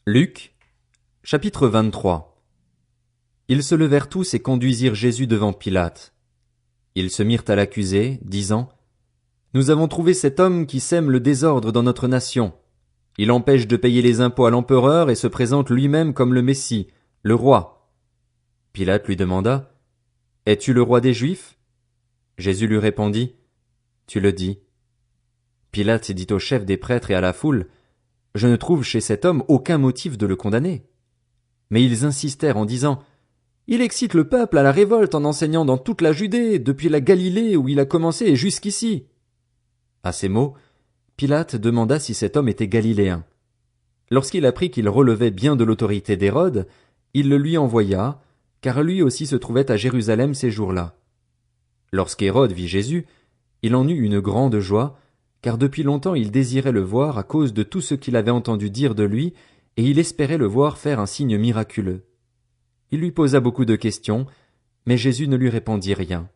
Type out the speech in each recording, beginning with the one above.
Luc, chapitre 23. Ils se levèrent tous et conduisirent Jésus devant Pilate. Ils se mirent à l'accuser, disant: Nous avons trouvé cet homme qui sème le désordre dans notre nation. Il empêche de payer les impôts à l'empereur et se présente lui-même comme le Messie, le roi. Pilate lui demanda: Es-tu le roi des Juifs? Jésus lui répondit: Tu le dis. Pilate dit au chef des prêtres et à la foule: Je ne trouve chez cet homme aucun motif de le condamner. Mais ils insistèrent en disant: Il excite le peuple à la révolte en enseignant dans toute la Judée, depuis la Galilée où il a commencé et jusqu'ici. À ces mots, Pilate demanda si cet homme était galiléen. Lorsqu'il apprit qu'il relevait bien de l'autorité d'Hérode, il le lui envoya, car lui aussi se trouvait à Jérusalem ces jours-là. Lorsqu'Hérode vit Jésus, il en eut une grande joie, car depuis longtemps il désirait le voir à cause de tout ce qu'il avait entendu dire de lui, et il espérait le voir faire un signe miraculeux. Il lui posa beaucoup de questions, mais Jésus ne lui répondit rien.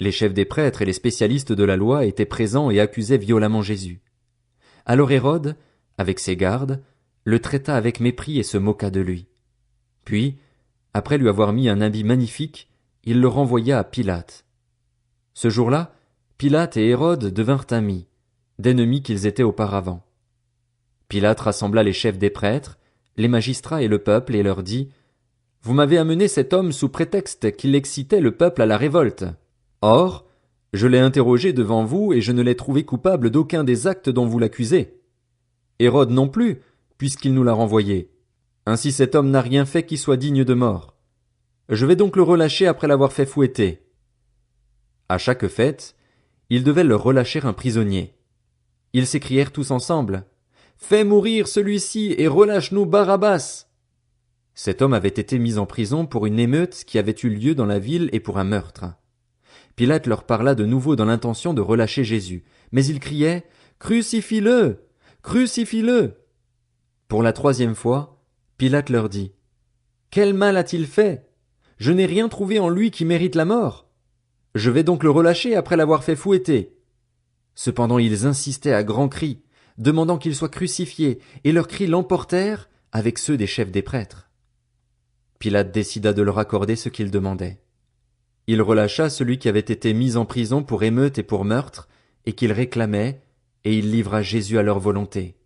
Les chefs des prêtres et les spécialistes de la loi étaient présents et accusaient violemment Jésus. Alors Hérode, avec ses gardes, le traita avec mépris et se moqua de lui. Puis, après lui avoir mis un habit magnifique, il le renvoya à Pilate. Ce jour-là, Pilate et Hérode devinrent amis, d'ennemis qu'ils étaient auparavant. Pilate rassembla les chefs des prêtres, les magistrats et le peuple, et leur dit: Vous m'avez amené cet homme sous prétexte qu'il excitait le peuple à la révolte. Or, je l'ai interrogé devant vous et je ne l'ai trouvé coupable d'aucun des actes dont vous l'accusez. Hérode non plus, puisqu'il nous l'a renvoyé. Ainsi cet homme n'a rien fait qui soit digne de mort. Je vais donc le relâcher après l'avoir fait fouetter. À chaque fête, ils devaient leur relâcher un prisonnier. Ils s'écrièrent tous ensemble: Fais mourir celui-ci et relâche-nous Barabbas. Cet homme avait été mis en prison pour une émeute qui avait eu lieu dans la ville et pour un meurtre. Pilate leur parla de nouveau dans l'intention de relâcher Jésus, mais ils criaient: Crucifie-le! Crucifie-le! Pour la troisième fois, Pilate leur dit: Quel mal a-t-il fait? Je n'ai rien trouvé en lui qui mérite la mort. Je vais donc le relâcher après l'avoir fait fouetter. Cependant ils insistaient à grands cris, demandant qu'il soit crucifié, et leurs cris l'emportèrent avec ceux des chefs des prêtres. Pilate décida de leur accorder ce qu'ils demandaient. Il relâcha celui qui avait été mis en prison pour émeute et pour meurtre, et qu'ils réclamaient, et il livra Jésus à leur volonté.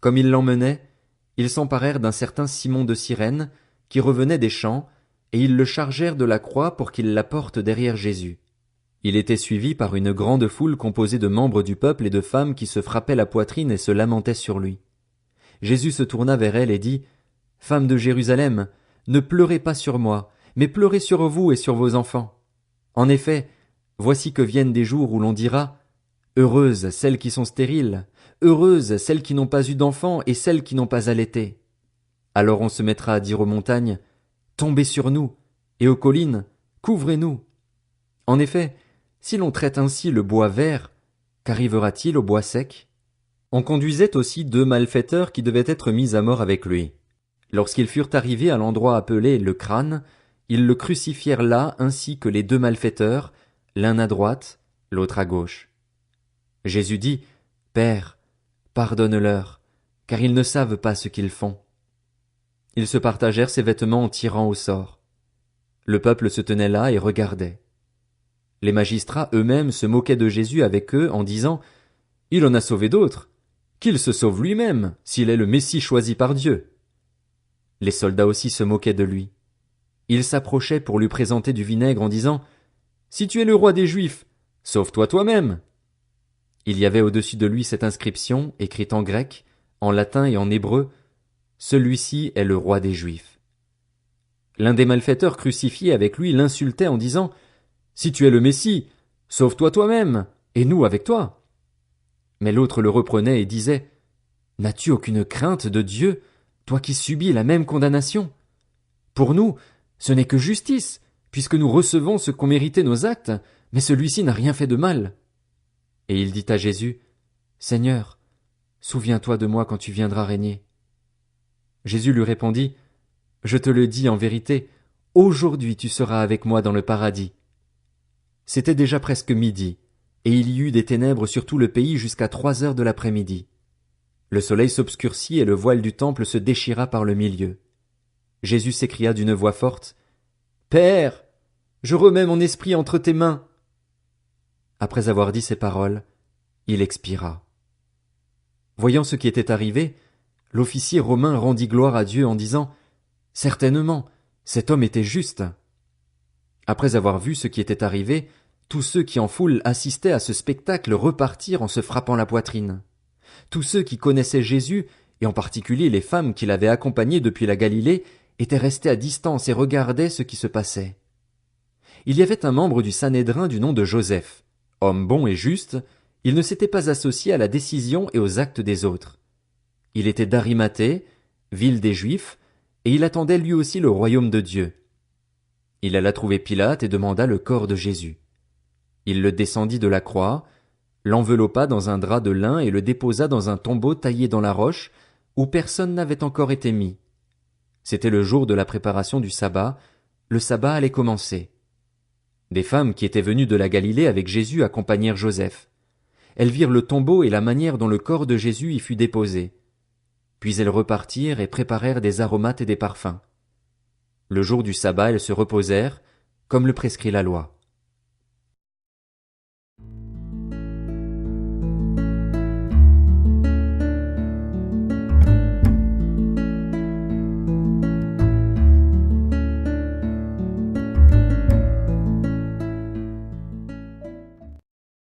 Comme ils l'emmenaient, ils s'emparèrent d'un certain Simon de Cyrène, qui revenait des champs, et ils le chargèrent de la croix pour qu'il la porte derrière Jésus. Il était suivi par une grande foule composée de membres du peuple et de femmes qui se frappaient la poitrine et se lamentaient sur lui. Jésus se tourna vers elles et dit: Femmes de Jérusalem, ne pleurez pas sur moi, mais pleurez sur vous et sur vos enfants. En effet, voici que viennent des jours où l'on dira: Heureuses celles qui sont stériles, heureuses celles qui n'ont pas eu d'enfants et celles qui n'ont pas allaité. Alors on se mettra à dire aux montagnes: Tombez sur nous, et aux collines: Couvrez-nous. En effet, si l'on traite ainsi le bois vert, qu'arrivera-t-il au bois sec? On conduisait aussi 2 malfaiteurs qui devaient être mis à mort avec lui. Lorsqu'ils furent arrivés à l'endroit appelé le crâne, ils le crucifièrent là ainsi que les 2 malfaiteurs, l'un à droite, l'autre à gauche. Jésus dit: Père, pardonne-leur, car ils ne savent pas ce qu'ils font. Ils se partagèrent ses vêtements en tirant au sort. Le peuple se tenait là et regardait. Les magistrats eux-mêmes se moquaient de Jésus avec eux en disant: Il en a sauvé d'autres. Qu'il se sauve lui-même, s'il est le Messie choisi par Dieu. Les soldats aussi se moquaient de lui. Ils s'approchaient pour lui présenter du vinaigre en disant: Si tu es le roi des Juifs, sauve-toi toi-même. Il y avait au-dessus de lui cette inscription, écrite en grec, en latin et en hébreu: Celui-ci est le roi des Juifs. L'un des malfaiteurs crucifiés avec lui l'insultait en disant: Si tu es le Messie, sauve-toi toi-même, et nous avec toi. Mais l'autre le reprenait et disait: N'as-tu aucune crainte de Dieu, toi qui subis la même condamnation? Pour nous, ce n'est que justice, puisque nous recevons ce qu'ont mérité nos actes, mais celui-ci n'a rien fait de mal. Et il dit à Jésus: Seigneur, souviens-toi de moi quand tu viendras régner. Jésus lui répondit: Je te le dis en vérité, aujourd'hui tu seras avec moi dans le paradis. C'était déjà presque midi, et il y eut des ténèbres sur tout le pays jusqu'à 3 heures de l'après-midi. Le soleil s'obscurcit et le voile du temple se déchira par le milieu. Jésus s'écria d'une voix forte, « Père, je remets mon esprit entre tes mains. » Après avoir dit ces paroles, il expira. Voyant ce qui était arrivé, l'officier romain rendit gloire à Dieu en disant, « Certainement, cet homme était juste. » Après avoir vu ce qui était arrivé, tous ceux qui en foule assistaient à ce spectacle repartirent en se frappant la poitrine. Tous ceux qui connaissaient Jésus, et en particulier les femmes qui l'avaient accompagné depuis la Galilée, étaient restés à distance et regardaient ce qui se passait. Il y avait un membre du Sanhédrin du nom de Joseph. Homme bon et juste, il ne s'était pas associé à la décision et aux actes des autres. Il était d'Arimathée, ville des Juifs, et il attendait lui aussi le royaume de Dieu. Il alla trouver Pilate et demanda le corps de Jésus. Il le descendit de la croix, l'enveloppa dans un drap de lin et le déposa dans un tombeau taillé dans la roche, où personne n'avait encore été mis. C'était le jour de la préparation du sabbat, le sabbat allait commencer. Des femmes qui étaient venues de la Galilée avec Jésus accompagnèrent Joseph. Elles virent le tombeau et la manière dont le corps de Jésus y fut déposé. Puis elles repartirent et préparèrent des aromates et des parfums. Le jour du sabbat elles se reposèrent, comme le prescrit la loi.